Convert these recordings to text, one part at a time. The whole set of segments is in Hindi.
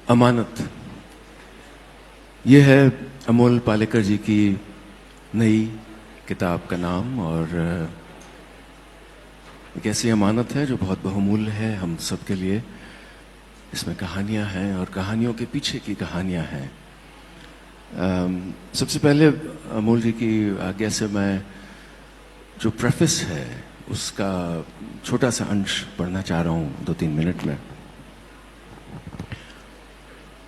अमानत, ये है अमोल पालेकर जी की नई किताब का नाम। और एक ऐसी अमानत है जो बहुत बहुमूल्य है हम सब के लिए। इसमें कहानियां हैं और कहानियों के पीछे की कहानियां हैं। सबसे पहले अमोल जी की आज्ञा से मैं जो प्रेफिस है उसका छोटा सा अंश पढ़ना चाह रहा हूं 2-3 मिनट में।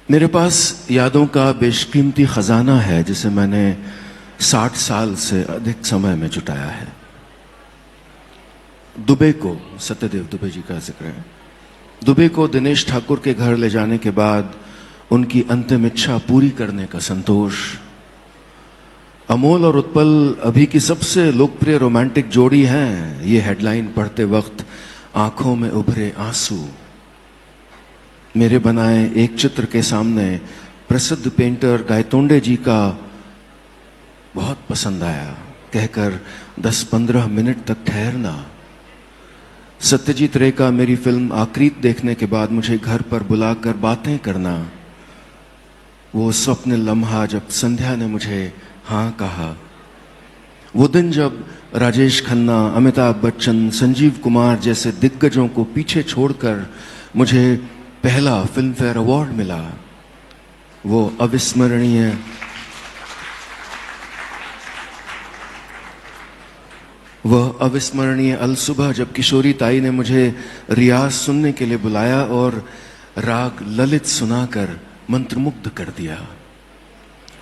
मेरे पास यादों का बेशकीमती खजाना है जिसे मैंने 60 साल से अधिक समय में जुटाया है। दुबे को, सत्यदेव दुबे जी का जिक्र है, दुबे को दिनेश ठाकुर के घर ले जाने के बाद उनकी अंतिम इच्छा पूरी करने का संतोष। अमोल और उत्पल अभी की सबसे लोकप्रिय रोमांटिक जोड़ी हैं, ये हेडलाइन पढ़ते वक्त आंखों में उभरे आंसू। मेरे बनाए एक चित्र के सामने प्रसिद्ध पेंटर गायतोंडे जी का बहुत पसंद आया, कहकर 10-15 मिनट तक ठहरना। सत्यजीत रे का मेरी फिल्म आकृत देखने के बाद मुझे घर पर बुलाकर बातें करना। वो स्वप्न लम्हा जब संध्या ने मुझे हाँ कहा। वो दिन जब राजेश खन्ना, अमिताभ बच्चन, संजीव कुमार जैसे दिग्गजों को पीछे छोड़कर मुझे पहला फिल्म फेयर अवार्ड मिला। वो अविस्मरणीय अलसुबह जब किशोरी ताई ने मुझे रियाज सुनने के लिए बुलाया और राग ललित सुनाकर मंत्रमुग्ध कर दिया।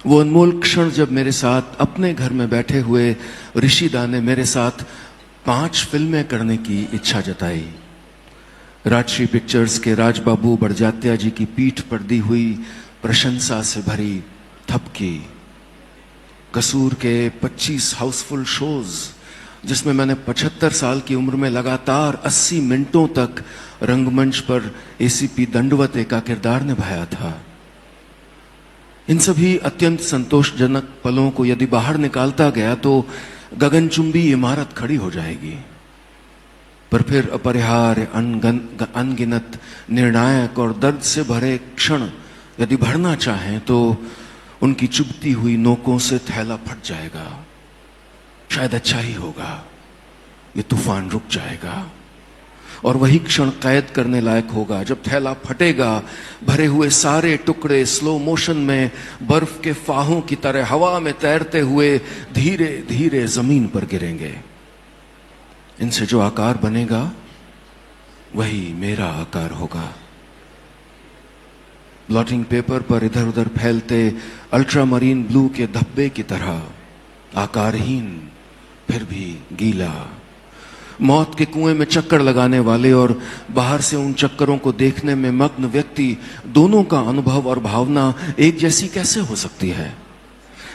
वो अनमोल क्षण जब मेरे साथ अपने घर में बैठे हुए ऋषिदा ने मेरे साथ 5 फिल्में करने की इच्छा जताई। राजश्री पिक्चर्स के राजबाबू बड़जात्या जी की पीठ पर दी हुई प्रशंसा से भरी थपकी। कसूर के 25 हाउसफुल शोज जिसमें मैंने 75 साल की उम्र में लगातार 80 मिनटों तक रंगमंच पर एसीपी दंडवते का किरदार निभाया था। इन सभी अत्यंत संतोषजनक पलों को यदि बाहर निकालता गया तो गगनचुंबी इमारत खड़ी हो जाएगी। पर फिर अपरिहार्य अनगिनत निर्णायक और दर्द से भरे क्षण यदि भरना चाहें तो उनकी चुभती हुई नोकों से थैला फट जाएगा। शायद अच्छा ही होगा, ये तूफान रुक जाएगा और वही क्षण कैद करने लायक होगा जब थैला फटेगा। भरे हुए सारे टुकड़े स्लो मोशन में बर्फ के फाहों की तरह हवा में तैरते हुए धीरे धीरे जमीन पर गिरेंगे। इनसे जो आकार बनेगा वही मेरा आकार होगा। ब्लॉटिंग पेपर पर इधर उधर फैलते अल्ट्रामरीन ब्लू के धब्बे की तरह आकारहीन फिर भी गीला। मौत के कुएं में चक्कर लगाने वाले और बाहर से उन चक्करों को देखने में मग्न व्यक्ति दोनों का अनुभव और भावना एक जैसी कैसे हो सकती है?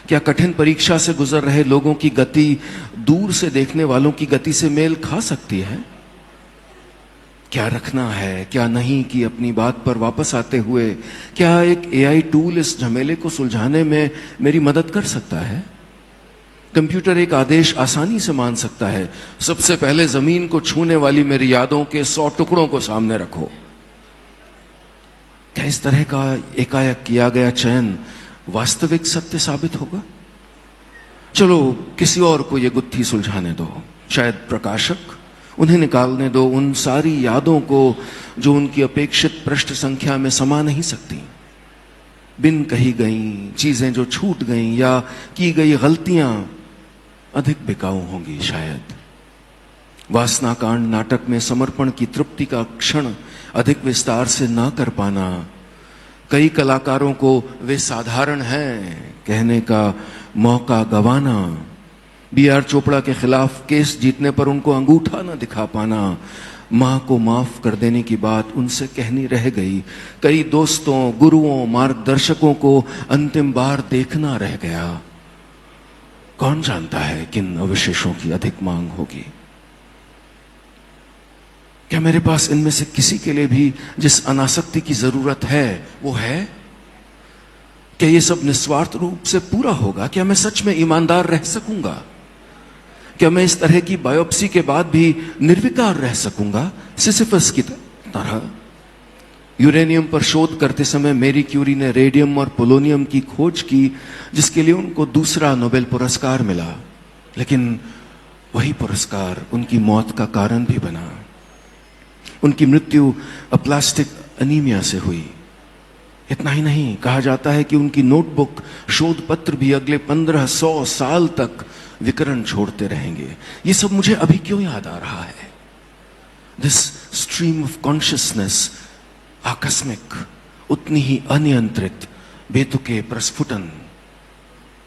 क्या कठिन परीक्षा से गुजर रहे लोगों की गति दूर से देखने वालों की गति से मेल खा सकती है? क्या रखना है क्या नहीं कि अपनी बात पर वापस आते हुए क्या एक एआई टूल इस झमेले को सुलझाने में मेरी मदद कर सकता है? कंप्यूटर एक आदेश आसानी से मान सकता है, सबसे पहले जमीन को छूने वाली मेरी यादों के 100 टुकड़ों को सामने रखो। क्या इस तरह का एकाएक किया गया चयन वास्तविक सत्य साबित होगा? चलो किसी और को यह गुत्थी सुलझाने दो, शायद प्रकाशक, उन्हें निकालने दो उन सारी यादों को जो उनकी अपेक्षित पृष्ठ संख्या में समा नहीं सकती। बिन कही गई चीजें जो छूट गईं या की गई गलतियां अधिक बिकाऊ होंगी शायद। वासनाकांड नाटक में समर्पण की तृप्ति का क्षण अधिक विस्तार से ना कर पाना, कई कलाकारों को वे साधारण हैं कहने का मौका गंवाना, बीआर चोपड़ा के खिलाफ केस जीतने पर उनको अंगूठा न दिखा पाना, मां को माफ कर देने की बात उनसे कहनी रह गई, कई दोस्तों, गुरुओं, मार्गदर्शकों को अंतिम बार देखना रह गया। कौन जानता है किन अवशेषों की अधिक मांग होगी? क्या मेरे पास इनमें से किसी के लिए भी जिस अनासक्ति की जरूरत है वो है? क्या ये सब निस्वार्थ रूप से पूरा होगा? क्या मैं सच में ईमानदार रह सकूंगा? क्या मैं इस तरह की बायोप्सी के बाद भी निर्विकार रह सकूंगा, सिसिफस की तरह? यूरेनियम पर शोध करते समय मैरी क्यूरी ने रेडियम और पोलोनियम की खोज की, जिसके लिए उनको दूसरा नोबेल पुरस्कार मिला, लेकिन वही पुरस्कार उनकी मौत का कारण भी बना। उनकी मृत्यु अप्लास्टिक अनीमिया से हुई। इतना ही नहीं, कहा जाता है कि उनकी नोटबुक, शोध पत्र भी अगले 1500 साल तक विकरण छोड़ते रहेंगे। ये सब मुझे अभी क्यों याद आ रहा है? दिस स्ट्रीम ऑफ कॉन्शियसनेस, आकस्मिक, उतनी ही अनियंत्रित, बेतुके प्रस्फुटन,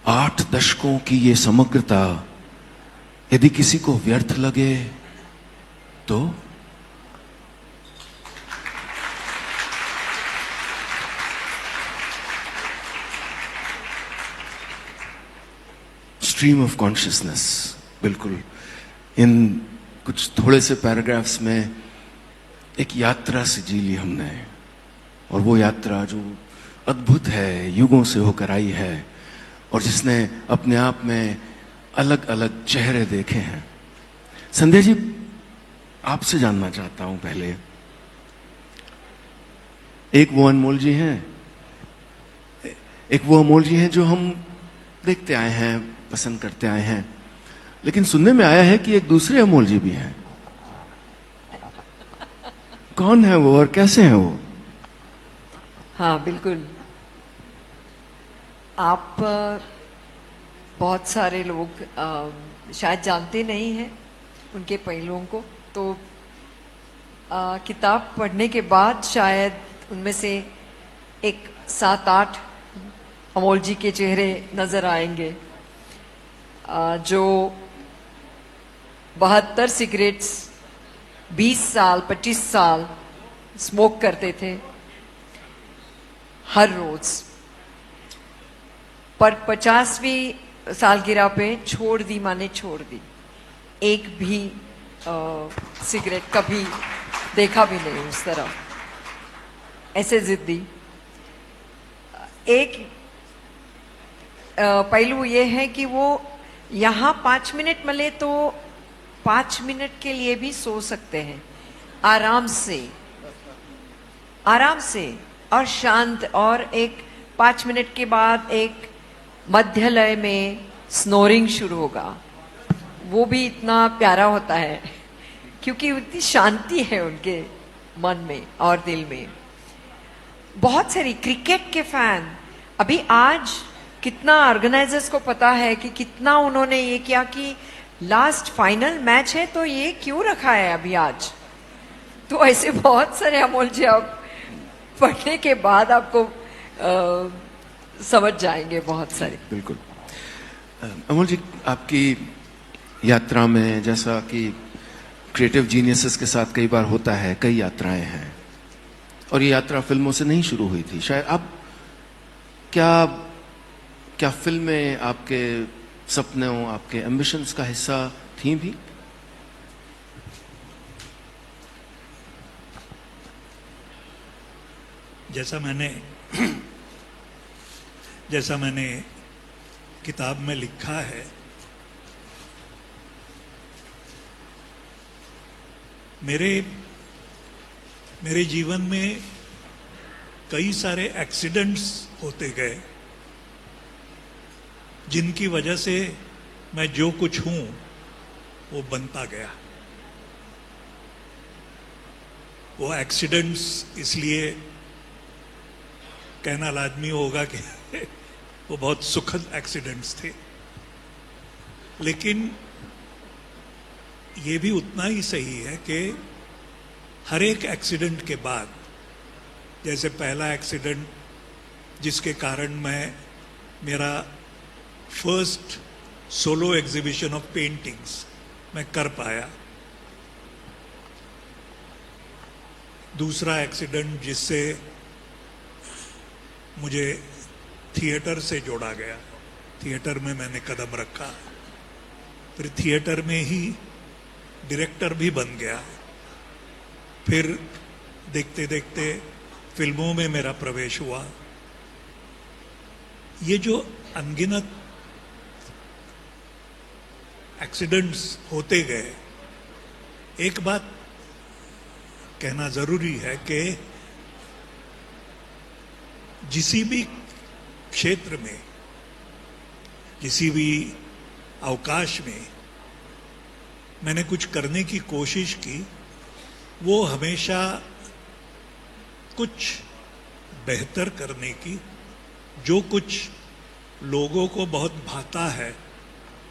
8 दशकों की ये समग्रता, यदि किसी को व्यर्थ लगे तो स्ट्रीम ऑफ कॉन्शियसनेस, बिल्कुल इन कुछ थोड़े से पैराग्राफ्स में एक यात्रा से जी ली हमने, और वो यात्रा जो अद्भुत है, युगों से होकर आई है, और जिसने अपने आप में अलग अलग चेहरे देखे हैं। संध्या जी, आपसे जानना चाहता हूं पहले, एक वो अनमोल जी हैं, एक वो अनमोल जी हैं जो हम देखते आए हैं, पसंद करते आए हैं, लेकिन सुनने में आया है कि एक दूसरे अमोल जी भी हैं। कौन है वो और कैसे हैं वो? हाँ बिल्कुल, आप बहुत सारे लोग शायद जानते नहीं हैं उनके पहलुओं को, तो किताब पढ़ने के बाद शायद उनमें से एक 7-8 अमोल जी के चेहरे नजर आएंगे, जो 72 सिगरेट्स 20 साल 25 साल स्मोक करते थे हर रोज, पर 50वीं सालगिरह पे छोड़ दी, माने छोड़ दी, एक भी सिगरेट कभी देखा भी नहीं उस तरह, ऐसे जिद्दी। एक पहलू ये है कि वो यहाँ 5 मिनट मिले तो 5 मिनट के लिए भी सो सकते हैं, आराम से, आराम से और शांत, और एक 5 मिनट के बाद एक मध्य लय में स्नोरिंग शुरू होगा। वो भी इतना प्यारा होता है क्योंकि उतनी शांति है उनके मन में और दिल में। बहुत सारी क्रिकेट के फैन, अभी आज कितना ऑर्गेनाइजर्स को पता है कि कितना उन्होंने ये किया कि लास्ट फाइनल मैच है तो ये क्यों रखा है अभी आज, तो ऐसे बहुत सारे अमोल जी आप पढ़ने के बाद आपको समझ जाएंगे बहुत सारे। बिल्कुल। अमोल जी, आपकी यात्रा में, जैसा कि क्रिएटिव जीनियसेस के साथ कई बार होता है, कई यात्राएं हैं, और ये यात्रा फिल्मों से नहीं शुरू हुई थी शायद। आप क्या फिल्में आपके सपनों, आपके एम्बिशंस का हिस्सा थी भी? जैसा मैंने किताब में लिखा है, मेरे जीवन में कई सारे एक्सीडेंट्स होते गए जिनकी वजह से मैं जो कुछ हूं वो बनता गया। वो एक्सीडेंट्स इसलिए कहना लाजमी होगा कि वो बहुत सुखद एक्सीडेंट्स थे, लेकिन ये भी उतना ही सही है कि हर एक एक्सीडेंट के बाद, जैसे पहला एक्सीडेंट जिसके कारण मेरा first solo exhibition of paintings मैं कर पाया, दूसरा एक्सीडेंट जिससे मुझे थिएटर से जोड़ा गया, थिएटर में मैंने कदम रखा, फिर थिएटर में ही डायरेक्टर भी बन गया, फिर देखते देखते फिल्मों में मेरा प्रवेश हुआ। ये जो अनगिनत एक्सीडेंट्स होते गए, एक बात कहना जरूरी है कि किसी भी क्षेत्र में, किसी भी अवकाश में मैंने कुछ करने की कोशिश की, वो हमेशा कुछ बेहतर करने की, जो कुछ लोगों को बहुत भाता है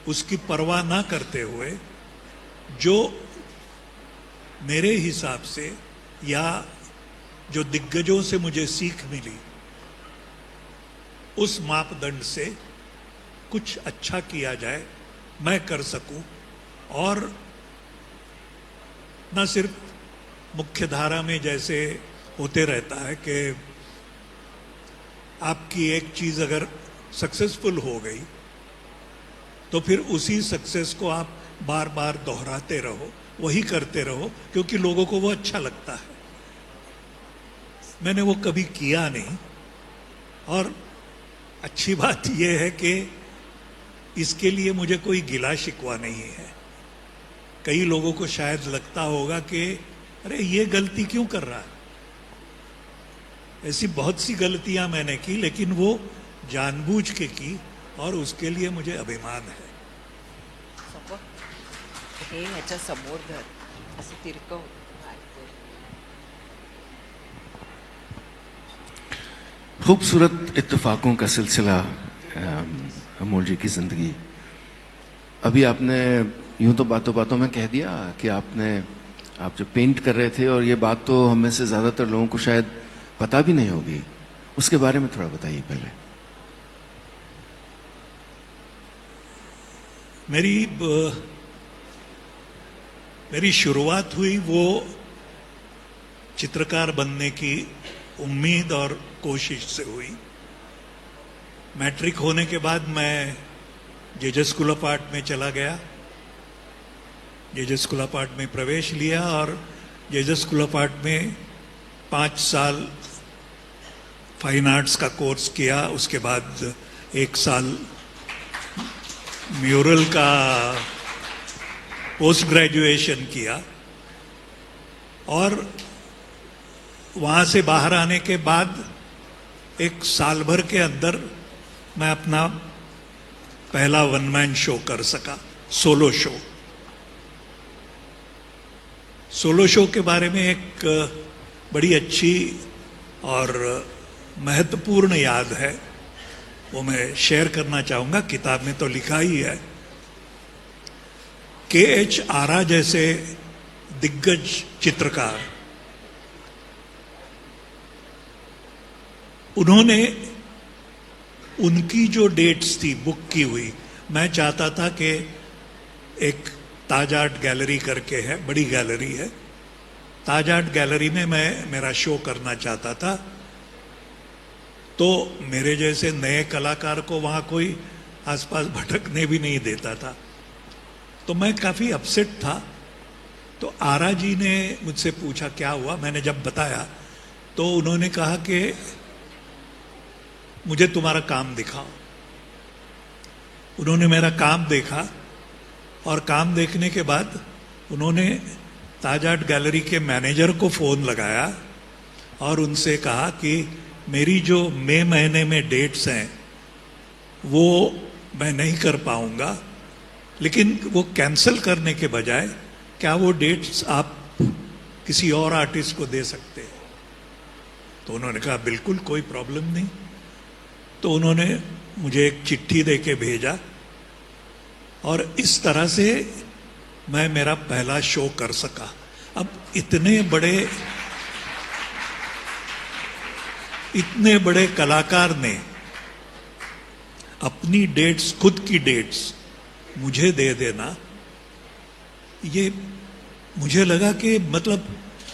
उसकी परवाह ना करते हुए, जो मेरे हिसाब से या जो दिग्गजों से मुझे सीख मिली, उस मापदंड से कुछ अच्छा किया जाए, मैं कर सकूं, और न सिर्फ मुख्य धारा में जैसे होते रहता है कि आपकी एक चीज अगर सक्सेसफुल हो गई तो फिर उसी सक्सेस को आप बार बार दोहराते रहो, वही करते रहो, क्योंकि लोगों को वो अच्छा लगता है। मैंने वो कभी किया नहीं, और अच्छी बात यह है कि इसके लिए मुझे कोई गिला शिकवा नहीं है। कई लोगों को शायद लगता होगा कि अरे ये गलती क्यों कर रहा है। ऐसी बहुत सी गलतियां मैंने की, लेकिन वो जानबूझ के की, और उसके लिए मुझे अभिमान है। हे ह्याच्या समोर धर, असं तिरकं होतं. खूबसूरत इत्तेफाकों का सिलसिला अमोल जी की जिंदगी। अभी आपने यूं तो बातों बातों में कह दिया कि आप जो पेंट कर रहे थे, और ये बात तो हम में से ज्यादातर लोगों को शायद पता भी नहीं होगी, उसके बारे में थोड़ा बताइए पहले। मेरी शुरुआत हुई वो चित्रकार बनने की उम्मीद और कोशिश से हुई। मैट्रिक होने के बाद मैं जेजे स्कूल ऑफ आर्ट में चला गया, जेजे स्कूल ऑफ आर्ट में प्रवेश लिया, और जेजे स्कूल ऑफ आर्ट में 5 साल फाइन आर्ट्स का कोर्स किया। उसके बाद 1 साल म्यूरल का पोस्ट ग्रेजुएशन किया, और वहां से बाहर आने के बाद 1 साल भर के अंदर मैं अपना पहला वन मैन शो कर सका, सोलो शो। सोलो शो के बारे में एक बड़ी अच्छी और महत्वपूर्ण याद है, वो मैं शेयर करना चाहूंगा। किताब में तो लिखा ही है। KH आरा जैसे दिग्गज चित्रकार, उन्होंने उनकी जो डेट्स थी बुक की हुई, मैं चाहता था कि एक ताज आर्ट गैलरी करके है, बड़ी गैलरी है, ताज आर्ट गैलरी में मैं मेरा शो करना चाहता था। तो मेरे जैसे नए कलाकार को वहां कोई आसपास भटकने भी नहीं देता था, तो मैं काफी अपसेट था। तो आरा जी ने मुझसे पूछा क्या हुआ। मैंने जब बताया तो उन्होंने कहा कि मुझे तुम्हारा काम दिखाओ। उन्होंने मेरा काम देखा, और काम देखने के बाद उन्होंने ताज आर्ट गैलरी के मैनेजर को फोन लगाया और उनसे कहा कि मेरी जो मई महीने में डेट्स हैं वो मैं नहीं कर पाऊंगा, लेकिन वो कैंसिल करने के बजाय क्या वो डेट्स आप किसी और आर्टिस्ट को दे सकते हैं। तो उन्होंने कहा बिल्कुल कोई प्रॉब्लम नहीं। तो उन्होंने मुझे एक चिट्ठी देके भेजा, और इस तरह से मैं मेरा पहला शो कर सका। अब इतने बड़े कलाकार ने अपनी डेट्स, खुद की डेट्स मुझे दे देना, ये मुझे लगा कि मतलब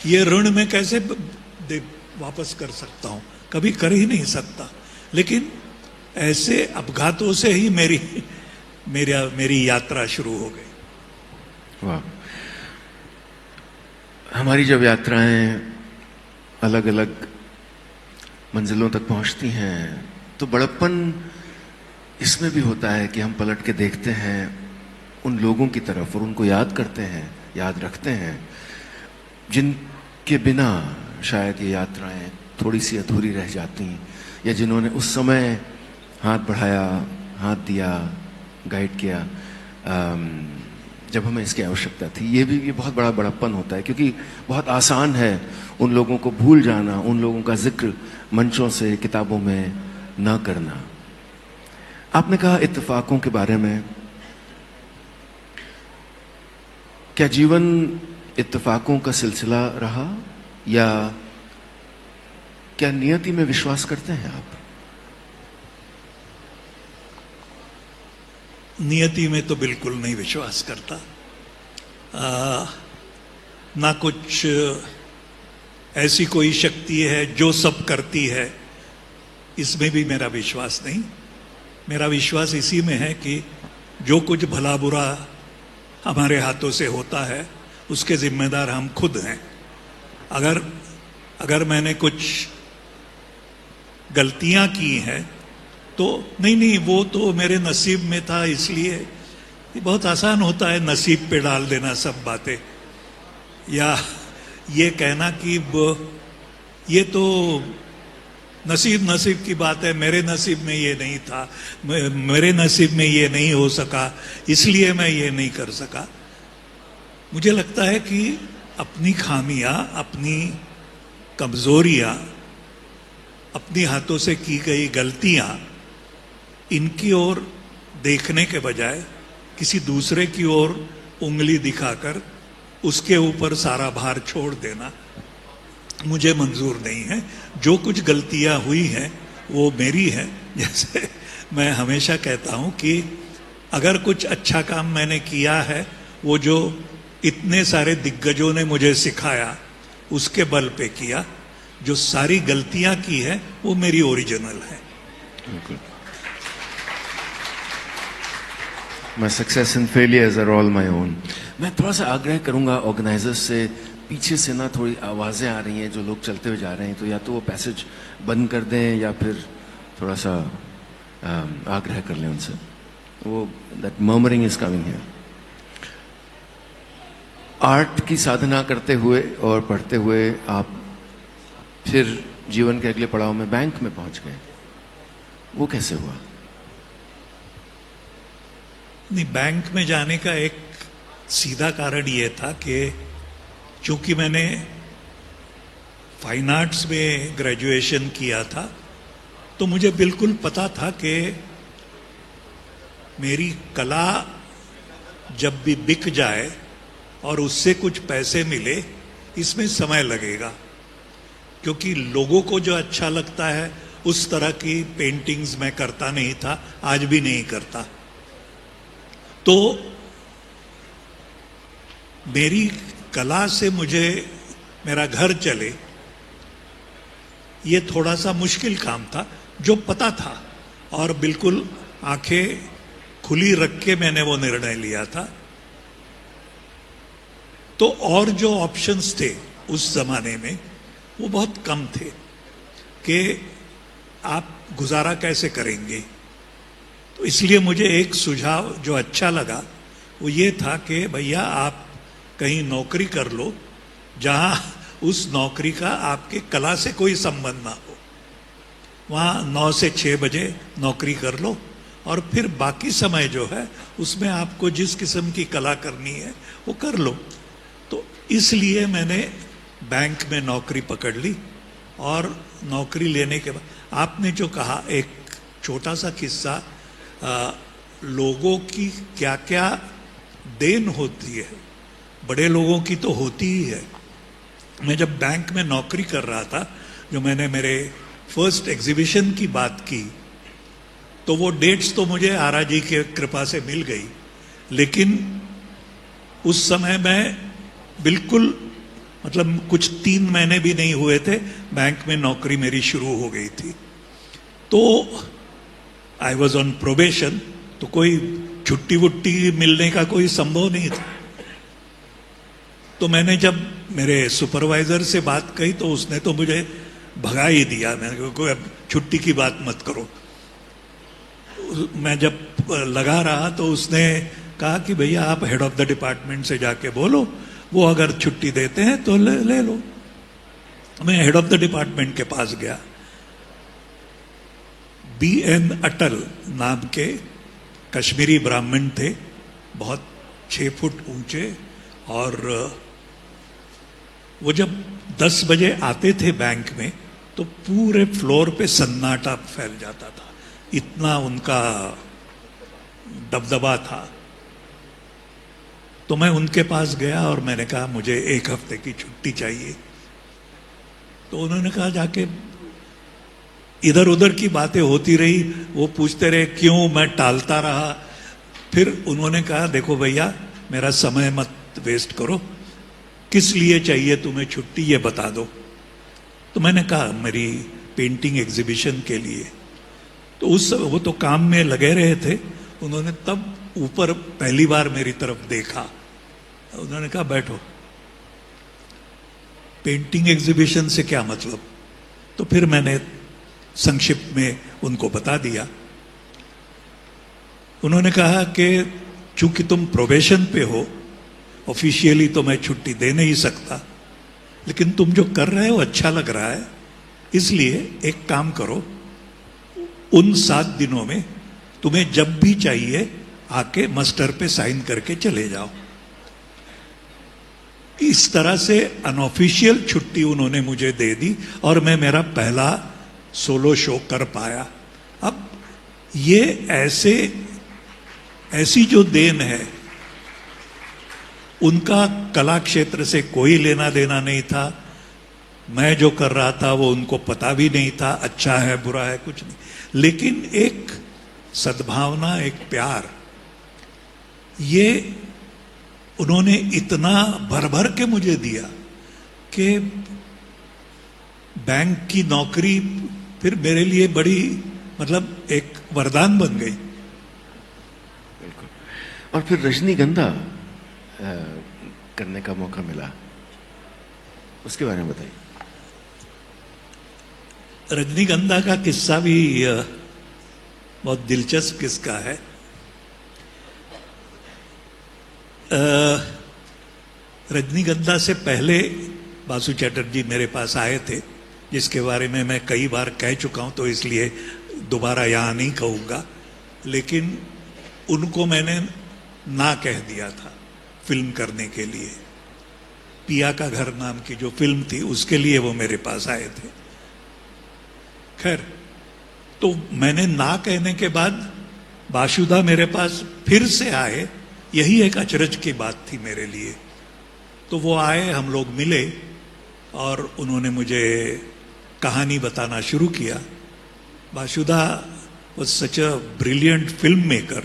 ये ऋण मैं कैसे वापस कर सकता हूं, कभी कर ही नहीं सकता। लेकिन ऐसे अपघातों से ही मेरी यात्रा शुरू हो गई। वाह। हमारी जब यात्राएं अलग अलग मंजिलों तक पहुंचती हैं तो बड़प्पन इसमें भी होता है कि हम पलट के देखते हैं उन लोगों की तरफ और उनको याद करते हैं, याद रखते हैं, जिनके बिना शायद ये यात्राएं थोड़ी सी अधूरी रह जाती, या जिन्होंने उस समय हाथ बढ़ाया, हाथ दिया, गाइड किया जब हमें इसकी आवश्यकता थी। ये बहुत बड़ा बड़प्पन होता है, क्योंकि बहुत आसान है उन लोगों को भूल जाना, उन लोगों का जिक्र मंचों से, किताबों में न करना। आपने कहा इत्तेफाकों के बारे में, क्या जीवन इत्तेफाकों का सिलसिला रहा, या क्या नियति में विश्वास करते हैं आप? नियति में तो बिल्कुल नहीं विश्वास करता। ना कुछ ऐसी कोई शक्ति है जो सब करती है, इसमें भी मेरा विश्वास नहीं। मेरा विश्वास इसी में है कि जो कुछ भला बुरा हमारे हाथों से होता है उसके जिम्मेदार हम खुद हैं। अगर मैंने कुछ गलतियां की हैं तो नहीं, वो तो मेरे नसीब में था, इसलिए ये बहुत आसान होता है नसीब पे डाल देना सब बातें, या ये कहना कि ये तो नसीब की बात है, मेरे नसीब में ये नहीं था, मेरे नसीब में ये नहीं हो सका, इसलिए मैं ये नहीं कर सका। मुझे लगता है कि अपनी खामियां, अपनी कमजोरियां, अपनी हाथों से की गई गलतियां, इनकी ओर देखने के बजाय किसी दूसरे की ओर उंगली दिखाकर उसके ऊपर सारा भार छोड़ देना मुझे मंजूर नहीं है। जो कुछ गलतियां हुई हैं वो मेरी है। जैसे मैं हमेशा कहता हूं कि अगर कुछ अच्छा काम मैंने किया है, वो जो इतने सारे दिग्गजों ने मुझे सिखाया उसके बल पे किया। जो सारी गलतियां की है वो मेरी ओरिजिनल है। My success and failures are all my own. मैं थोड़ा सा आग्रह करूंगा ऑर्गेनाइजर्स से, पीछे से ना थोड़ी आवाज़ें आ रही हैं जो लोग चलते हुए जा रहे हैं, तो या तो वो पैसेज बंद कर दें या फिर थोड़ा सा आग्रह कर लें उनसे। वो that murmuring is coming here. Art की साधना करते हुए और पढ़ते हुए आप फिर जीवन के अगले पड़ाव में बैंक में पहुंच गए, वो कैसे हुआ? नहीं, बैंक में जाने का एक सीधा कारण ये था कि चूंकि मैंने फाइन आर्ट्स में ग्रेजुएशन किया था, तो मुझे बिल्कुल पता था कि मेरी कला जब भी बिक जाए और उससे कुछ पैसे मिले, इसमें समय लगेगा, क्योंकि लोगों को जो अच्छा लगता है उस तरह की पेंटिंग्स मैं करता नहीं था, आज भी नहीं करता। तो मेरी कला से मुझे मेरा घर चले, ये थोड़ा सा मुश्किल काम था, जो पता था, और बिल्कुल आंखें खुली रख के मैंने वो निर्णय लिया था। तो और जो ऑप्शंस थे उस जमाने में वो बहुत कम थे कि आप गुजारा कैसे करेंगे। तो इसलिए मुझे एक सुझाव जो अच्छा लगा वो ये था कि भैया आप कहीं नौकरी कर लो जहां उस नौकरी का आपके कला से कोई संबंध ना हो। वहां 9 से 6 बजे नौकरी कर लो और फिर बाकी समय जो है उसमें आपको जिस किस्म की कला करनी है वो कर लो। तो इसलिए मैंने बैंक में नौकरी पकड़ ली, और नौकरी लेने के बाद आपने जो कहा, एक छोटा सा किस्सा, लोगों की क्या क्या देन होती है, बड़े लोगों की तो होती ही है। मैं जब बैंक में नौकरी कर रहा था, जो मैंने मेरे फर्स्ट एग्जीबिशन की बात की, तो वो डेट्स तो मुझे आरा जी के कृपा से मिल गई, लेकिन उस समय मैं बिल्कुल, मतलब कुछ 3 महीने भी नहीं हुए थे, बैंक में नौकरी मेरी शुरू हो गई थी। तो आई वॉज ऑन प्रोबेशन, तो कोई छुट्टी वुट्टी मिलने का कोई संभव नहीं था। तो मैंने जब मेरे सुपरवाइजर से बात कही तो उसने तो मुझे भगा ही दिया। मैंने कहा कोई अब छुट्टी की बात मत करो। मैं जब लगा रहा तो उसने कहा कि भैया आप हेड ऑफ द डिपार्टमेंट से जाके बोलो, वो अगर छुट्टी देते हैं तो ले लो। मैं हेड ऑफ द डिपार्टमेंट के पास गया। B.N. अटल नाम के कश्मीरी ब्राह्मण थे, बहुत 6 फुट ऊंचे, और वो जब 10 बजे आते थे बैंक में तो पूरे फ्लोर पे सन्नाटा फैल जाता था, इतना उनका दबदबा था। तो मैं उनके पास गया और मैंने कहा मुझे 1 हफ्ते की छुट्टी चाहिए। तो उन्होंने कहा, जाके इधर उधर की बातें होती रही, वो पूछते रहे क्यों, मैं टालता रहा। फिर उन्होंने कहा, देखो भैया मेरा समय मत वेस्ट करो, किस लिए चाहिए तुम्हें छुट्टी ये बता दो। तो मैंने कहा मेरी पेंटिंग एग्जीबिशन के लिए। तो उस समय वो तो काम में लगे रहे थे, उन्होंने तब ऊपर पहली बार मेरी तरफ देखा। उन्होंने कहा बैठो, पेंटिंग एग्जीबिशन से क्या मतलब। तो फिर मैंने संक्षिप्त में उनको बता दिया। उन्होंने कहा कि चूंकि तुम प्रोबेशन पे हो, ऑफिशियली तो मैं छुट्टी दे नहीं सकता, लेकिन तुम जो कर रहे हो अच्छा लग रहा है, इसलिए एक काम करो, उन 7 दिनों में तुम्हें जब भी चाहिए आके मस्टर पे साइन करके चले जाओ। इस तरह से अनऑफिशियल छुट्टी उन्होंने मुझे दे दी और मैं मेरा पहला सोलो शो कर पाया। अब ये ऐसी जो देन है, उनका कला क्षेत्र से कोई लेना देना नहीं था। मैं जो कर रहा था वो उनको पता भी नहीं था, अच्छा है बुरा है कुछ नहीं, लेकिन एक सद्भावना, एक प्यार, ये उन्होंने इतना भर भर के मुझे दिया कि बैंक की नौकरी फिर मेरे लिए बड़ी, मतलब एक वरदान बन गई। बिल्कुल। और फिर रजनीगंधा करने का मौका मिला, उसके बारे में बताइए। रजनीगंधा का किस्सा भी बहुत दिलचस्प किस्सा है। रजनीगंधा से पहले बासु चैटर्जी मेरे पास आए थे, जिसके बारे में मैं कई बार कह चुका हूं, तो इसलिए दोबारा यहां नहीं कहूंगा। लेकिन उनको मैंने ना कह दिया था फिल्म करने के लिए। पिया का घर नाम की जो फिल्म थी उसके लिए वो मेरे पास आए थे। खैर, तो मैंने ना कहने के बाद बासुदा मेरे पास फिर से आए, यही एक अचरज की बात थी मेरे लिए। तो वो आए, हम लोग मिले और उन्होंने मुझे कहानी बताना शुरू किया। Basuda was such a brilliant film maker.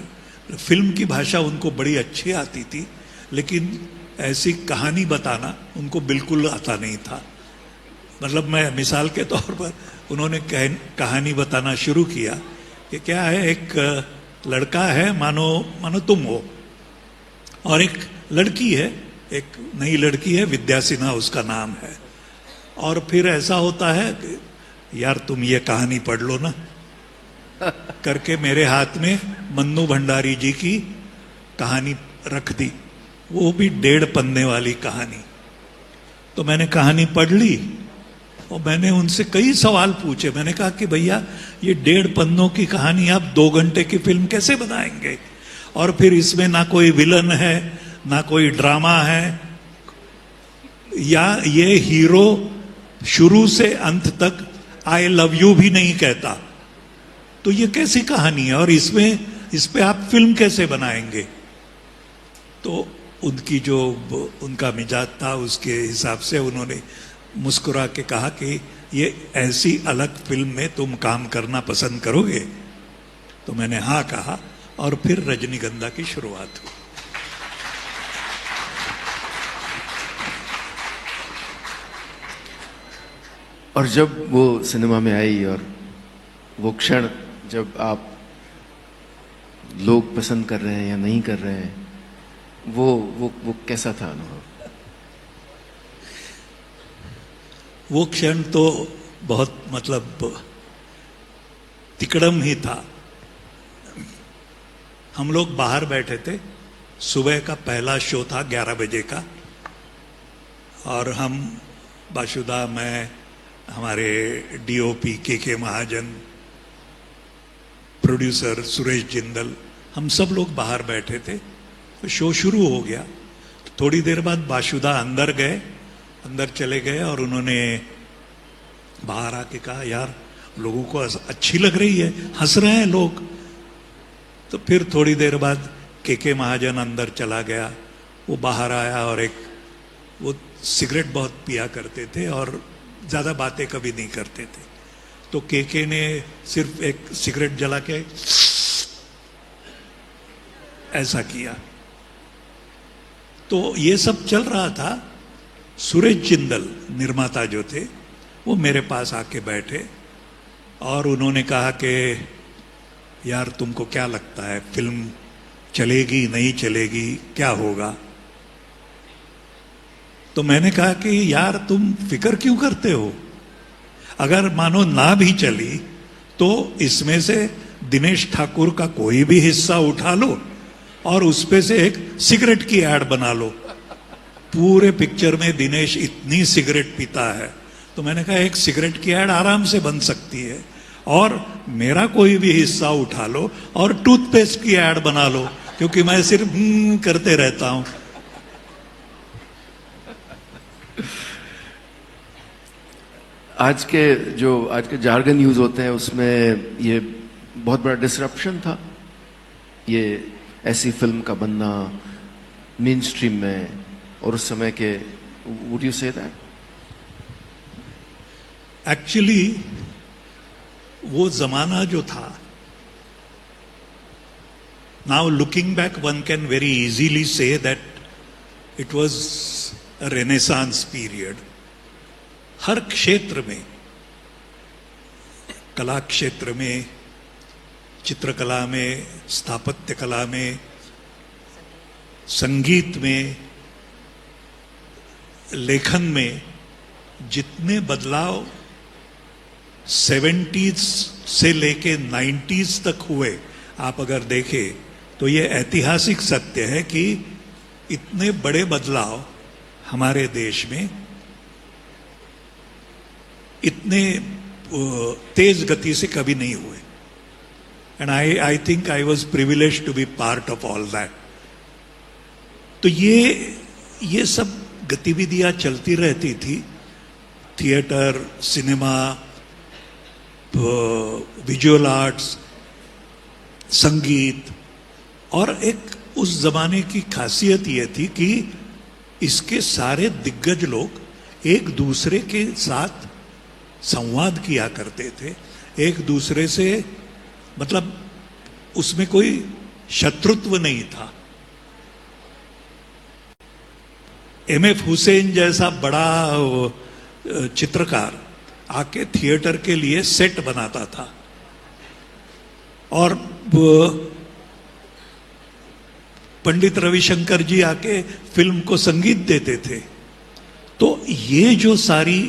Film की भाषा उनको बड़ी अच्छी आती थी, लेकिन ऐसी कहानी बताना उनको बिल्कुल आता नहीं था। मतलब मैं मिसाल के तौर पर, उन्होंने कहानी बताना शुरू किया कि क्या है, एक लड़का है, मानो तुम हो, और एक लड़की है, एक नई लड़की है, विद्या सिन्हा उसका नाम है। और फिर ऐसा होता है कि यार तुम ये कहानी पढ़ लो ना करके मेरे हाथ में मन्नू भंडारी जी की कहानी रख दी, वो भी 1.5 पन्ने वाली कहानी। तो मैंने कहानी पढ़ ली और मैंने उनसे कई सवाल पूछे। मैंने कहा कि भैया ये 1.5 पन्नों की कहानी आप 2 घंटे की फिल्म कैसे बनाएंगे, और फिर इसमें ना कोई विलन है, ना कोई ड्रामा है, या ये हीरो शुरू से अंत तक आई लव यू भी नहीं कहता, तो ये कैसी कहानी है और इस पे आप फिल्म कैसे बनाएंगे। तो उनकी जो उनका मिजाज था, उसके हिसाब से उन्होंने मुस्कुरा के कहा कि ये ऐसी अलग फिल्म में तुम काम करना पसंद करोगे। तो मैंने हाँ कहा और फिर रजनीगंधा की शुरुआत हुई। और जब वो सिनेमा में आई और वो क्षण जब आप लोग पसंद कर रहे हैं या नहीं कर रहे हैं, वो कैसा था अनुभव? वो क्षण तो बहुत मतलब तिकड़म ही था। हम लोग बाहर बैठे थे, सुबह का पहला शो था 11 बजे का, और हम बासुदा, मैं, हमारे डीओपी के महाजन प्रोड्यूसर सुरेश जिंदल, हम सब लोग बाहर बैठे थे। तो शो शुरू हो गया। तो थोड़ी देर बाद बासुदा अंदर गए, अंदर चले गए और उन्होंने बाहर आके कहा, यार लोगों को अच्छी लग रही है, हंस रहे हैं लोग। तो फिर थोड़ी देर बाद के महाजन अंदर चला गया, वो बाहर आया और एक वो सिगरेट बहुत पिया करते थे और ज्यादा बातें कभी नहीं करते थे। तो के ने सिर्फ एक सिगरेट जला के ऐसा किया। तो ये सब चल रहा था। सुरेश जिंदल निर्माता जो थे वो मेरे पास आके बैठे और उन्होंने कहा कि यार तुमको क्या लगता है, फिल्म चलेगी नहीं चलेगी, क्या होगा? तो मैंने कहा कि यार तुम फिक्र क्यों करते हो, अगर मानो ना भी चली तो इसमें से दिनेश ठाकुर का कोई भी हिस्सा उठा लो और उस पे से एक सिगरेट की ऐड बना लो। पूरे पिक्चर में दिनेश इतनी सिगरेट पीता है, तो मैंने कहा एक सिगरेट की ऐड आराम से बन सकती है, और मेरा कोई भी हिस्सा उठा लो और टूथपेस्ट की ऐड बना लो, क्योंकि मैं सिर्फ करते रहता हूं। आज के जार्गन यूज होते हैं उसमें ये बहुत बड़ा डिसरप्शन था, ये ऐसी फिल्म का बनना मेन स्ट्रीम में, और उस समय के would you say that? Actually वो जमाना जो था, now looking back one can very easily say that it was a renaissance period. हर क्षेत्र में, कला क्षेत्र में, चित्रकला में, स्थापत्य कला में, संगीत में, लेखन में जितने बदलाव 70s से लेके 90s तक हुए, आप अगर देखें तो ये ऐतिहासिक सत्य है कि इतने बड़े बदलाव हमारे देश में इतने तेज गति से कभी नहीं हुए। And I think I was privilege to be part of all that. तो ये सब गतिविधियां चलती रहती थी, थिएटर, सिनेमा, विजुअल आर्ट्स, संगीत। और एक उस जमाने की खासियत यह थी कि इसके सारे दिग्गज लोग एक दूसरे के साथ संवाद किया करते थे, एक दूसरे से, मतलब उसमें कोई शत्रुत्व नहीं था। एमएफ हुसैन जैसा बड़ा चित्रकार आके थिएटर के लिए सेट बनाता था, और पंडित रविशंकर जी आके फिल्म को संगीत देते थे। तो ये जो सारी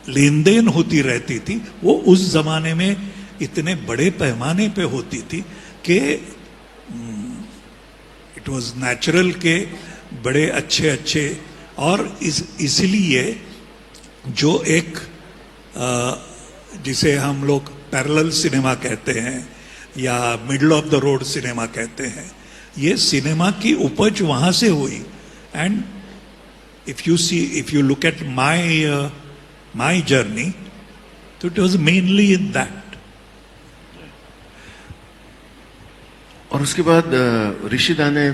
लेन देन होती रहती थी वो उस जमाने में इतने बड़े पैमाने पे होती थी कि इट वाज नेचुरल के बड़े अच्छे अच्छे, और इसलिए जो एक जिसे हम लोग पैरेलल सिनेमा कहते हैं या middle of the road cinema कहते हैं, ये सिनेमा की उपज वहां से हुई। And if you look at my journey, तो it was mainly in that. और उसके बाद ऋषिदा ने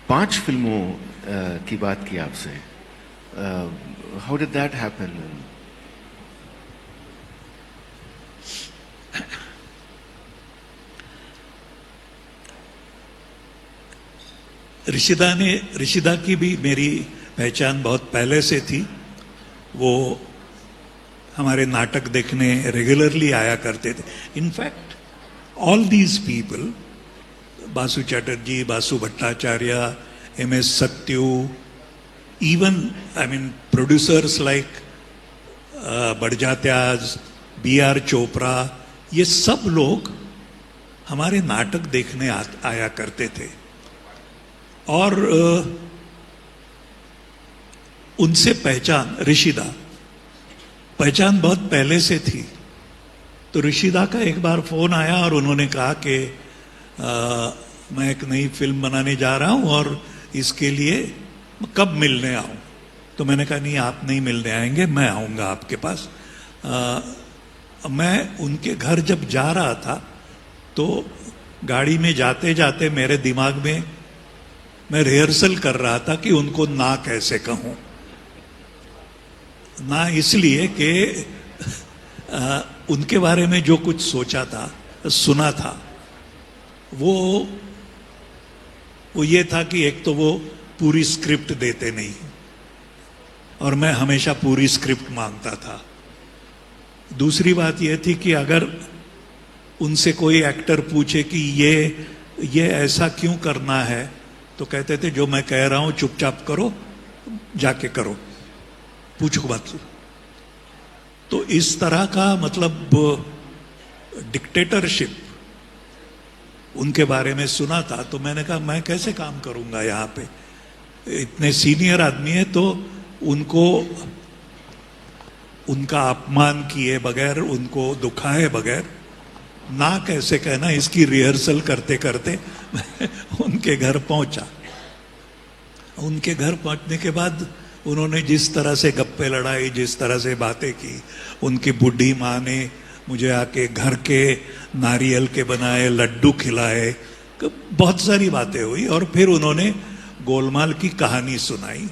5 फिल्मों की बात की आपसे। How did that happen? Hrishida की भी मेरी पहचान बहुत पहले से थी। वो हमारे नाटक देखने रेगुलरली आया करते थे। In fact all these people, Basu Chatterjee, Basu Bhattacharya, M S. Sathyu, even I mean producers like Barjatyas, B.R. Chopra, ये सब लोग हमारे नाटक देखने आया करते थे। और उनसे पहचान, ऋषिदा पहचान बहुत पहले से थी। तो ऋषिदा का एक बार फोन आया और उन्होंने कहा कि मैं एक नई फिल्म बनाने जा रहा हूं और इसके लिए कब मिलने आऊं। तो मैंने कहा नहीं, आप नहीं मिलने आएंगे, मैं आऊंगा आपके पास। मैं उनके घर जब जा रहा था तो गाड़ी में जाते जाते मेरे दिमाग में मैं रिहर्सल कर रहा था कि उनको ना कैसे कहूं। ना इसलिए कि उनके बारे में जो कुछ सोचा था, सुना था, वो ये था कि एक तो वो पूरी स्क्रिप्ट देते नहीं और मैं हमेशा पूरी स्क्रिप्ट मांगता था। दूसरी बात यह थी कि अगर उनसे कोई एक्टर पूछे कि ये ऐसा क्यों करना है, तो कहते थे जो मैं कह रहा हूं चुपचाप करो, जाके करो, पूछो मत। तो इस तरह का मतलब डिक्टेटरशिप उनके बारे में सुना था। तो मैंने कहा मैं कैसे काम करूंगा यहाँ पे, इतने सीनियर आदमी है, तो उनको उनका अपमान किए बगैर, उनको दुखाए बगैर ना कैसे कहना, इसकी रिहर्सल करते करते मैं उनके घर पहुंचा। उनके घर पहुंचने के बाद उन्होंने जिस तरह से गप्पे लड़ाई, जिस तरह से बातें की, उनकी बुढ़ी माँ ने मुझे आके घर के नारियल के बनाए लड्डू खिलाए, बहुत सारी बातें हुई। और फिर उन्होंने गोलमाल की कहानी सुनाई।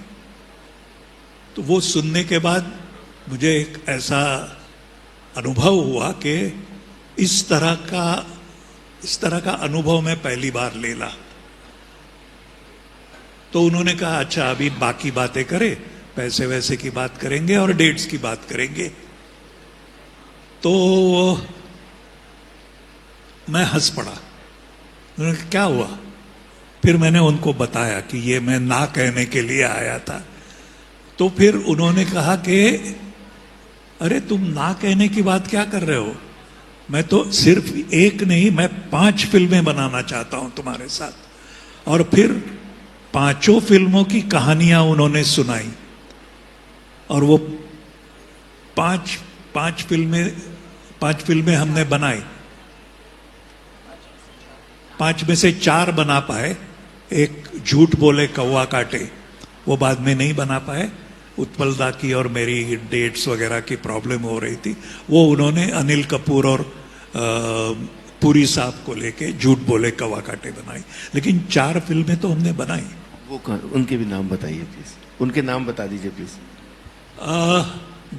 तो वो सुनने के बाद मुझे एक ऐसा अनुभव हुआ कि इस तरह का अनुभव मैं पहली बार लेला। तो उन्होंने कहा अच्छा अभी बाकी बातें करें, पैसे वैसे की बात करेंगे और डेट्स की बात करेंगे। तो मैं हंस पड़ा। उन्होंने कहा क्या हुआ? फिर मैंने उनको बताया कि ये मैं ना कहने के लिए आया था। तो फिर उन्होंने कहा कि अरे तुम ना कहने की बात क्या कर रहे हो, मैं तो सिर्फ एक नहीं, मैं 5 फिल्में बनाना चाहता हूं तुम्हारे साथ। और फिर 5 फिल्मों की कहानियां उन्होंने सुनाई। और वो पांच फिल्में हमने बनाई। 5 में से 4 बना पाए। एक झूठ बोले कौवा काटे, वो बाद में नहीं बना पाए। उत्पल दा की और मेरी डेट्स वगैरह की प्रॉब्लम हो रही थी। वो उन्होंने अनिल कपूर और पुरी साहब को लेके झूठ बोले कौवा काटे बनाई। लेकिन 4 फिल्में तो हमने बनाई। वो उनके भी नाम बताइए प्लीज, उनके नाम बता दीजिए प्लीज।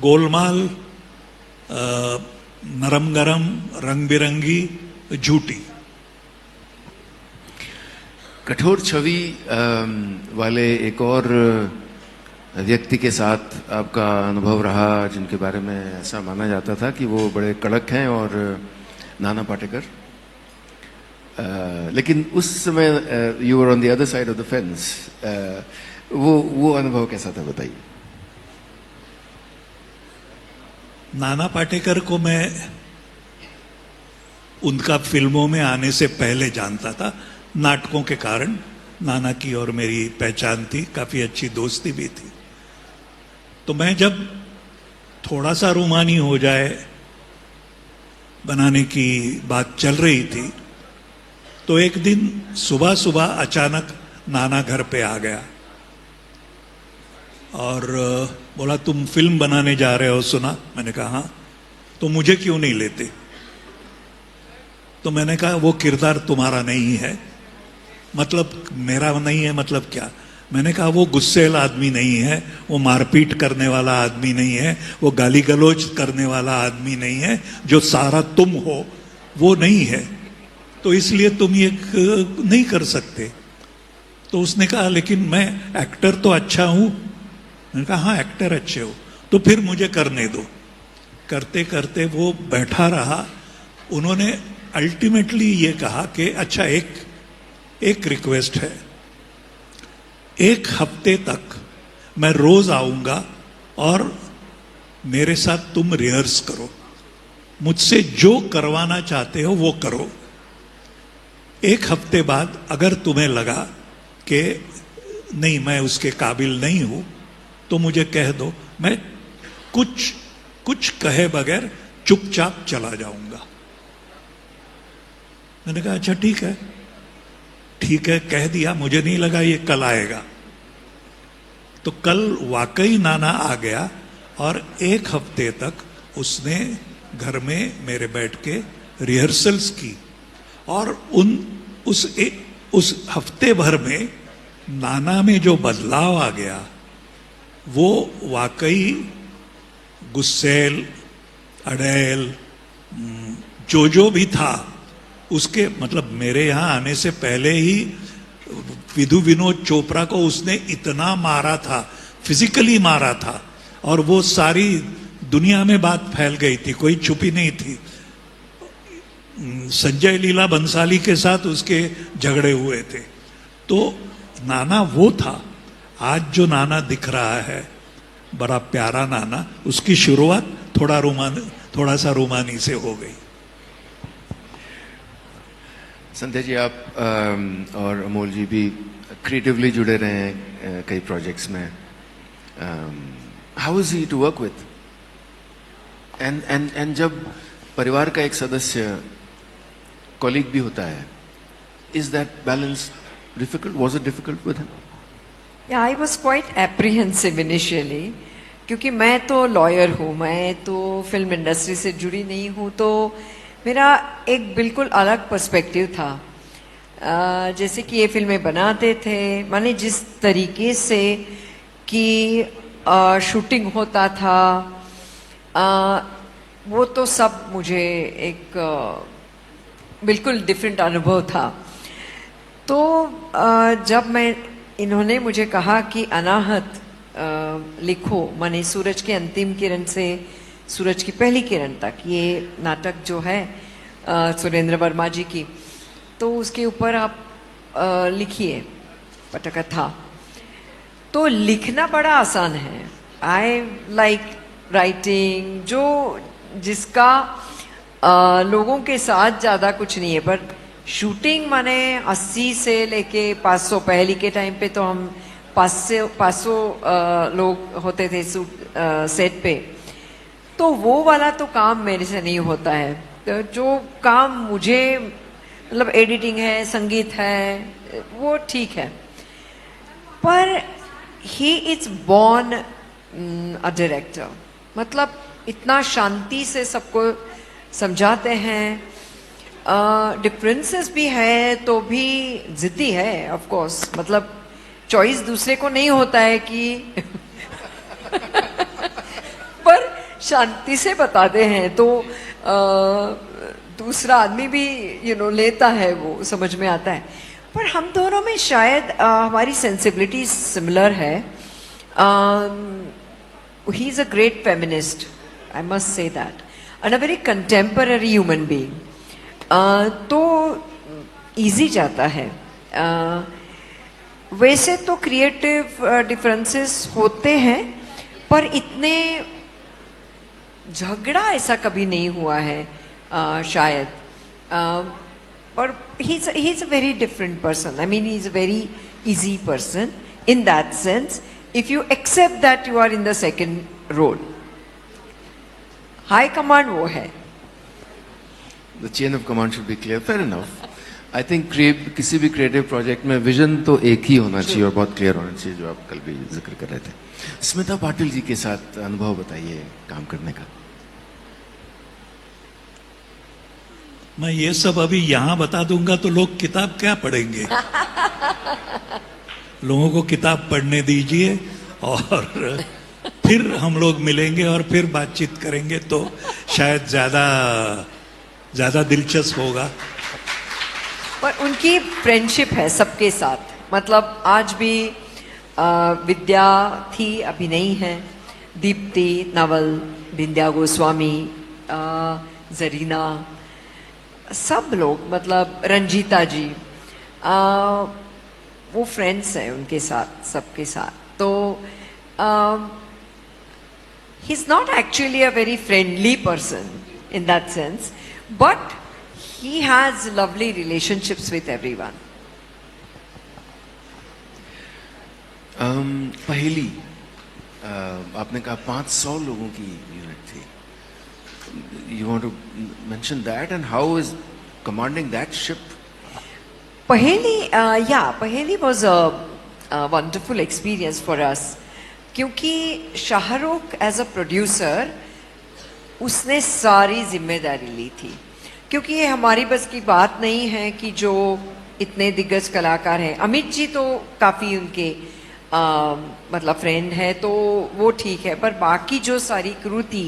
गोलमाल, नरम गरम, रंग बिरंगी, झूठी। कठोर छवि वाले एक और व्यक्ति के साथ आपका अनुभव रहा, जिनके बारे में ऐसा माना जाता था कि वो बड़े कड़क हैं, और नाना पाटेकर। लेकिन उस समय you were on the other side of the fence. वो अनुभव कैसा था, बताइए। नाना पाटेकर को मैं उनका फिल्मों में आने से पहले जानता था, नाटकों के कारण। नाना की और मेरी पहचान थी, काफी अच्छी दोस्ती भी थी। तो मैं जब थोड़ा सा रूमानी हो जाए बनाने की बात चल रही थी, तो एक दिन सुबह सुबह अचानक नाना घर पे आ गया और बोला तुम फिल्म बनाने जा रहे हो, सुना? मैंने कहा हाँ। तो मुझे क्यों नहीं लेते? तो मैंने कहा वो किरदार तुम्हारा नहीं है। मतलब मेरा नहीं है, मतलब क्या? मैंने कहा वो गुस्सेल आदमी नहीं है, वो मारपीट करने वाला आदमी नहीं है, वो गाली गलौज करने वाला आदमी नहीं है, जो सारा तुम हो वो नहीं है। तो इसलिए तुम ये नहीं कर सकते। तो उसने कहा लेकिन मैं एक्टर तो अच्छा हूं। मैंने कहा हाँ एक्टर अच्छे हो, तो फिर मुझे करने दो। करते करते वो बैठा रहा। उन्होंने अल्टीमेटली ये कहा कि अच्छा एक रिक्वेस्ट है, 1 हफ्ते तक मैं रोज आऊंगा और मेरे साथ तुम रिहर्स करो, मुझसे जो करवाना चाहते हो वो करो। 1 हफ्ते बाद अगर तुम्हें लगा कि नहीं मैं उसके काबिल नहीं हूं, तो मुझे कह दो। मैं कुछ कहे बगैर चुपचाप चला जाऊंगा। मैंने कहा अच्छा ठीक है, ठीक है कह दिया, मुझे नहीं लगा ये कल आएगा। तो कल वाकई नाना आ गया और 1 हफ्ते तक उसने घर में मेरे बैठ के रिहर्सल्स की। और उस हफ्ते भर में नाना में जो बदलाव आ गया वो वाकई गुस्सैल, अड़ैल, जो भी था उसके, मतलब मेरे यहाँ आने से पहले ही विधु विनोद चोपड़ा को उसने इतना मारा था, फिजिकली मारा था, और वो सारी दुनिया में बात फैल गई थी, कोई छुपी नहीं थी। संजय लीला बंसाली के साथ उसके झगड़े हुए थे। तो नाना वो था। आज जो नाना दिख रहा है, बड़ा प्यारा नाना, उसकी शुरुआत थोड़ा सा रोमानी से हो गई। संध्या जी, आप और अमोल जी भी क्रिएटिवली जुड़े रहे हैं कई प्रोजेक्ट्स में। How is he to work with? And जब परिवार का एक सदस्य कॉलीग भी होता है, is that balance difficult? Was it difficult with him? या I was quite apprehensive initially, क्योंकि मैं तो लॉयर हूँ, मैं तो फिल्म इंडस्ट्री से जुड़ी नहीं हूँ, तो मेरा एक बिल्कुल अलग पर्सपेक्टिव था। जैसे कि ये फिल्में बनाते थे, माने जिस तरीके से कि शूटिंग होता था, वो तो सब मुझे एक बिल्कुल डिफरेंट अनुभव था। तो जब इन्होंने मुझे कहा कि अनाहत लिखो, माने सूरज के अंतिम किरण से सूरज की पहली किरण तक, ये नाटक जो है सुरेंद्र वर्मा जी की, तो उसके ऊपर आप लिखिए पटकथा। तो लिखना बड़ा आसान है। आई लाइक राइटिंग, जो जिसका लोगों के साथ ज़्यादा कुछ नहीं है, पर शूटिंग माने 80 से लेके 500, पहली के टाइम पे तो हम 500 लोग होते थे सेट पे, तो वो वाला तो काम मेरे से नहीं होता है। तो जो काम मुझे, मतलब एडिटिंग है, संगीत है, वो ठीक है, पर he is born a director. मतलब इतना शांति से सबको समझाते हैं, डिफरेंसेस भी है तो भी जिद्दी है ऑफ कोर्स, मतलब चॉइस दूसरे को नहीं होता है कि पर शांति से बताते हैं तो दूसरा आदमी भी लेता है, वो समझ में आता है। पर हम दोनों में शायद हमारी सेंसिबिलिटी सिमिलर है। ही is a great feminist, I must say that, and a very contemporary human being. तो इजी जाता है। वैसे तो क्रिएटिव डिफरेंसेस होते हैं, पर इतने झगड़ा ऐसा कभी नहीं हुआ है शायद। और he is a very different person. I mean, he is a very easy person in that sense, if you accept that you are in the second role. High command वो है। The chain of command should be clear. Fair enough. I think किसी भी क्रिएटिव प्रोजेक्ट में विजन तो एक ही होना चाहिए और बहुत क्लियर होना चाहिए, जो आप कल भी जिक्र कर रहे थे। स्मिता पाटिल जी के साथ अनुभव बताइए काम करने का। मैं ये सब अभी यहाँ बता दूंगा तो लोग किताब क्या पढ़ेंगे। लोगों को किताब पढ़ने दीजिए और फिर हम लोग मिलेंगे और फिर बातचीत करेंगे, तो शायद ज्यादा दिलचस्प होगा। पर उनकी फ्रेंडशिप है सबके साथ, मतलब आज भी विद्या थी, अभी नहीं है, दीप्ति, नवल, विंध्या गोस्वामी, जरीना, सब लोग, मतलब रंजीता जी, वो फ्रेंड्स हैं उनके साथ, सबके साथ। तो he is not actually a very friendly person in that sense, but he has lovely relationships with everyone. पहली आपने कहा 500 लोगों की यूनिट थी, You want to mention that and how is commanding that ship? Paheli was a wonderful experience for us. क्योंकि शाहरुख एज अ प्रोड्यूसर उसने सारी जिम्मेदारी ली थी, क्योंकि ये हमारी बस की बात नहीं है कि जो इतने दिग्गज कलाकार हैं, अमित जी तो काफ़ी उनके मतलब फ्रेंड है तो वो ठीक है, पर बाकी जो सारी क्रू थी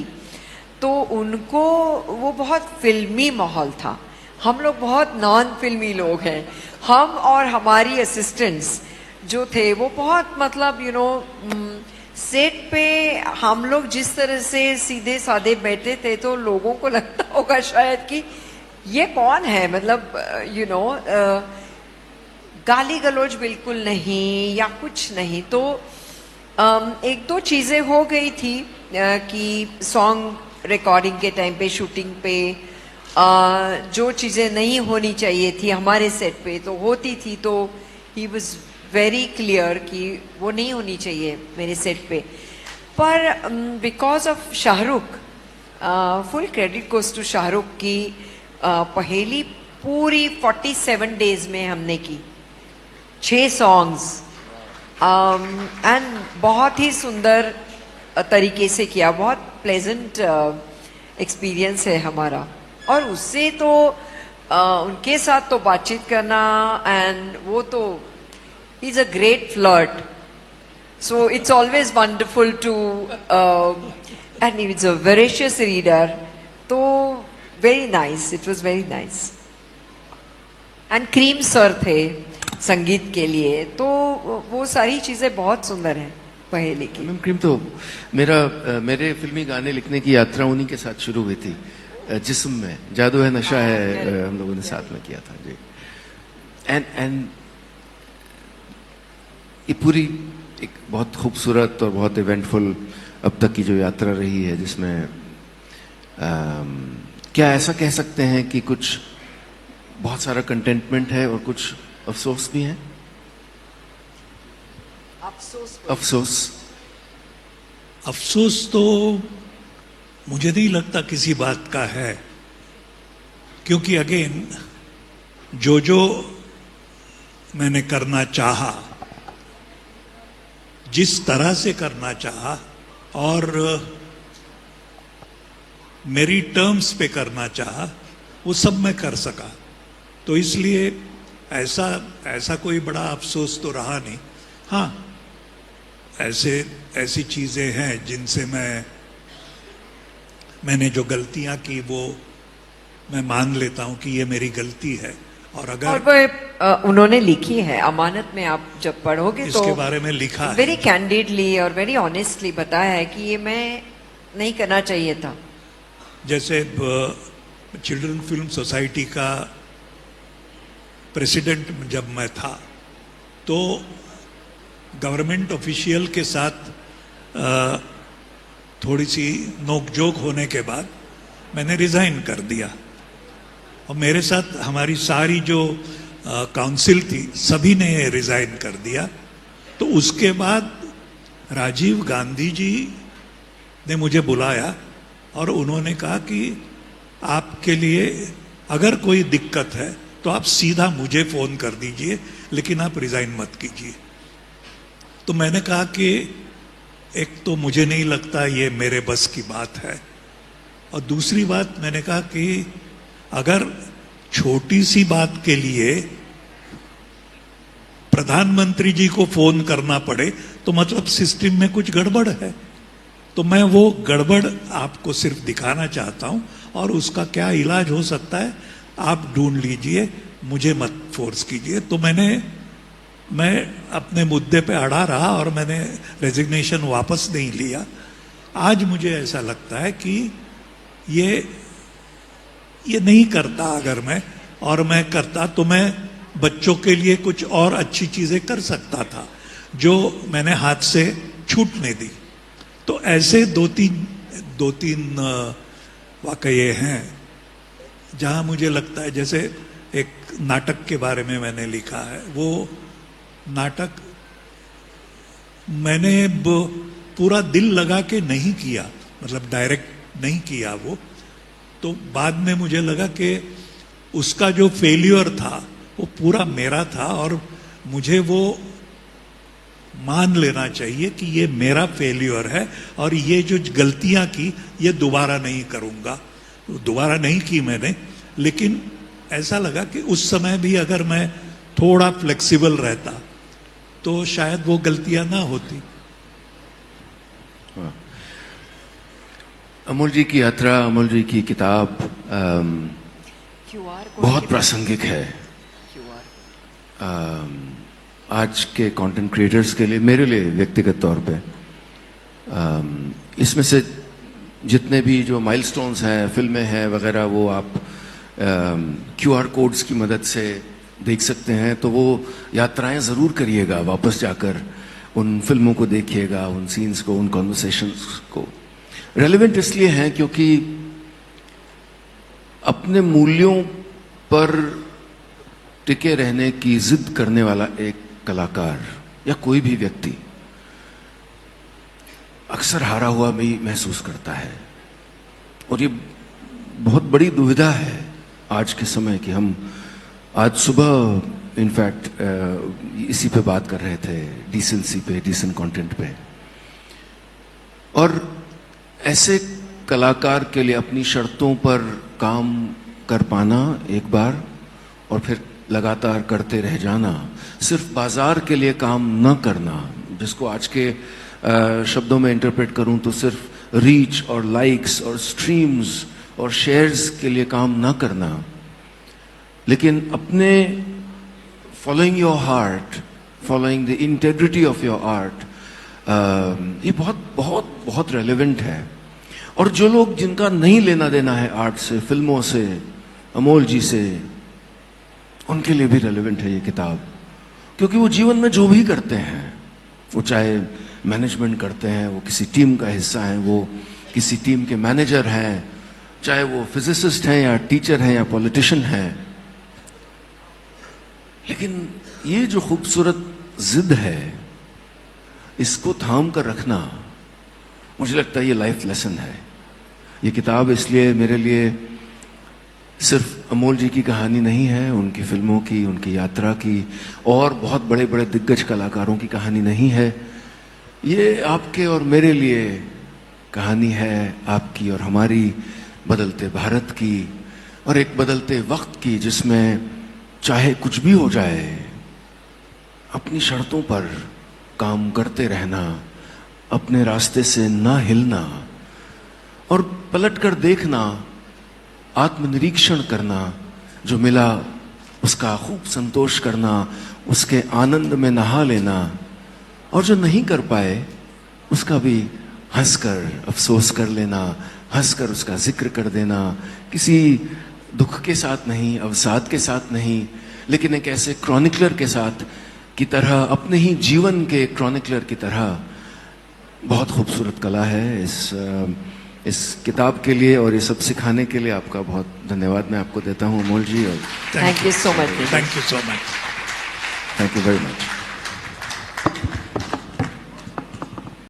तो उनको वो बहुत फिल्मी माहौल था, हम लोग बहुत नॉन फिल्मी लोग हैं, हम और हमारी असिस्टेंट्स जो थे वो बहुत मतलब सेट पे हम लोग जिस तरह से सीधे साधे बैठे थे तो लोगों को लगता होगा शायद कि ये कौन है, मतलब गाली गलौज बिल्कुल नहीं या कुछ नहीं। तो एक दो चीज़ें हो गई थी कि सॉन्ग रिकॉर्डिंग के टाइम पे, शूटिंग पे जो चीज़ें नहीं होनी चाहिए थी हमारे सेट पे तो होती थी, तो ही वॉज वेरी क्लियर कि वो नहीं होनी चाहिए मेरे सेट पे। पर because of Shahrukh, full credit goes to Shahrukh की पहेली पूरी 47 डेज में हमने की, 6 सॉन्ग्स एंड बहुत ही सुंदर तरीके से किया, बहुत प्लेजेंट एक्सपीरियंस है हमारा। और उससे तो उनके साथ तो बातचीत करना एंड वो तो he's a great flirt, so it's always wonderful to and he's a voracious reader, so very nice, it was very nice। and cream sir थे संगीत के लिए, तो वो सारी चीज़ें बहुत सुंदर हैं पहेली की। मैम क्रीम तो मेरे फिल्मी गाने लिखने की यात्रा उन्हीं के साथ शुरू हुई थी, जिस्म में जादू है नशा है हम लोगों ने साथ में किया था जी। एंड ये पूरी एक बहुत खूबसूरत और बहुत इवेंटफुल अब तक की जो यात्रा रही है, जिसमें क्या ऐसा कह सकते हैं कि कुछ बहुत सारा कंटेंटमेंट है और कुछ अफसोस भी है? अफसोस तो मुझे नहीं लगता किसी बात का है, क्योंकि अगेन जो मैंने करना चाहा, जिस तरह से करना चाहा और मेरी टर्म्स पे करना चाहा, वो सब मैं कर सका, तो इसलिए ऐसा कोई बड़ा अफसोस तो रहा नहीं। हाँ, ऐसी चीज़ें हैं जिनसे मैंने जो गलतियां की वो मैं मान लेता हूं कि ये मेरी गलती है। और उन्होंने लिखी है अमानत में, आप जब पढ़ोगे तो इसके बारे में लिखा है, वेरी कैंडिडली और वेरी ऑनेस्टली बताया है कि ये मैं नहीं करना चाहिए था। जैसे चिल्ड्रन फिल्म सोसाइटी का प्रेसिडेंट जब मैं था तो गवर्नमेंट ऑफिशियल के साथ थोड़ी सी नोकझोंक होने के बाद मैंने रिजाइन कर दिया, और मेरे साथ हमारी सारी जो काउंसिल थी सभी ने रिजाइन कर दिया। तो उसके बाद राजीव गांधी जी ने मुझे बुलाया और उन्होंने कहा कि आपके लिए अगर कोई दिक्कत है तो आप सीधा मुझे फोन कर दीजिए, लेकिन आप रिजाइन मत कीजिए। तो मैंने कहा कि एक तो मुझे नहीं लगता ये मेरे बस की बात है, और दूसरी बात मैंने कहा कि अगर छोटी सी बात के लिए प्रधानमंत्री जी को फोन करना पड़े तो मतलब सिस्टम में कुछ गड़बड़ है। तो मैं वो गड़बड़ आपको सिर्फ दिखाना चाहता हूं, और उसका क्या इलाज हो सकता है आप ढूंढ लीजिए, मुझे मत फोर्स कीजिए। तो मैं अपने मुद्दे पे अड़ा रहा और मैंने रेजिग्नेशन वापस नहीं लिया। आज मुझे ऐसा लगता है कि ये नहीं करता अगर मैं करता तो मैं बच्चों के लिए कुछ और अच्छी चीजें कर सकता था जो मैंने हाथ से छूटने दी। तो ऐसे दो तीन वाकये हैं जहां मुझे लगता है, जैसे एक नाटक के बारे में मैंने लिखा है, वो नाटक मैंने पूरा दिल लगा के नहीं किया, मतलब डायरेक्ट नहीं किया वो, तो बाद में मुझे लगा कि उसका जो फेल्योर था वो पूरा मेरा था, और मुझे वो मान लेना चाहिए कि ये मेरा फेल्योर है, और ये जो गलतियां की ये दोबारा नहीं करूंगा। दोबारा नहीं की मैंने, लेकिन ऐसा लगा कि उस समय भी अगर मैं थोड़ा फ्लेक्सिबल रहता तो शायद वो गलतियां ना होती। अमोल जी की यात्रा, अमोल जी की किताब QR बहुत प्रासंगिक है आज के कंटेंट क्रिएटर्स के लिए, मेरे लिए व्यक्तिगत तौर पे। इसमें से जितने भी जो माइलस्टोन्स हैं, फिल्में हैं वगैरह, वो आप QR कोड्स की मदद से देख सकते हैं। तो वो यात्राएं ज़रूर करिएगा, वापस जाकर उन फिल्मों को देखिएगा, उन सीन्स को, उन कॉन्वर्सेशंस को। रेलेवेंट इसलिए हैं क्योंकि अपने मूल्यों पर टिके रहने की जिद करने वाला एक कलाकार या कोई भी व्यक्ति अक्सर हारा हुआ भी महसूस करता है। और ये बहुत बड़ी दुविधा है आज के समय की। हम आज सुबह इनफैक्ट इसी पे बात कर रहे थे, डिसेंसी पे, डिसेंट कंटेंट पे। और ऐसे कलाकार के लिए अपनी शर्तों पर काम कर पाना एक बार, और फिर लगातार करते रह जाना, सिर्फ बाजार के लिए काम न करना, जिसको आज के शब्दों में इंटरप्रेट करूं तो सिर्फ रीच और लाइक्स और स्ट्रीम्स और शेयर्स के लिए काम ना करना, लेकिन अपने following your heart, following the integrity of your art, ये बहुत बहुत बहुत रेलेवेंट है। और जो लोग जिनका नहीं लेना देना है आर्ट से, फिल्मों से, अमोल जी से, उनके लिए भी रेलेवेंट है ये किताब। क्योंकि वो जीवन में जो भी करते हैं, वो चाहे मैनेजमेंट करते हैं, वो किसी टीम का हिस्सा हैं, वो किसी टीम के मैनेजर हैं, चाहे वो फिजिसिस्ट हैं या टीचर हैं या पॉलिटिशियन हैं, लेकिन ये जो खूबसूरत जिद है, इसको थाम कर रखना, मुझे लगता है ये लाइफ लेसन है। ये किताब इसलिए मेरे लिए सिर्फ अमोल जी की कहानी नहीं है, उनकी फिल्मों की, उनकी यात्रा की, और बहुत बड़े बड़े दिग्गज कलाकारों की कहानी नहीं है। ये आपके और मेरे लिए कहानी है, आपकी और हमारी बदलते भारत की, और एक बदलते वक्त की, जिसमें चाहे कुछ भी हो जाए, अपनी शर्तों पर काम करते रहना, अपने रास्ते से ना हिलना, और पलट कर देखना, आत्मनिरीक्षण करना, जो मिला उसका खूब संतोष करना, उसके आनंद में नहा लेना, और जो नहीं कर पाए उसका भी हंसकर अफसोस कर लेना, हंसकर उसका जिक्र कर देना, किसी दुख के साथ नहीं, अवसाद के साथ नहीं, लेकिन एक ऐसे क्रॉनिकलर के साथ की तरह, अपने ही जीवन के क्रॉनिकलर की तरह। बहुत खूबसूरत कला है। इस किताब के लिए और ये सब सिखाने के लिए आपका बहुत धन्यवाद मैं आपको देता हूँ अमोल जी। और thank you so much. Thank you so much. Thank you very much.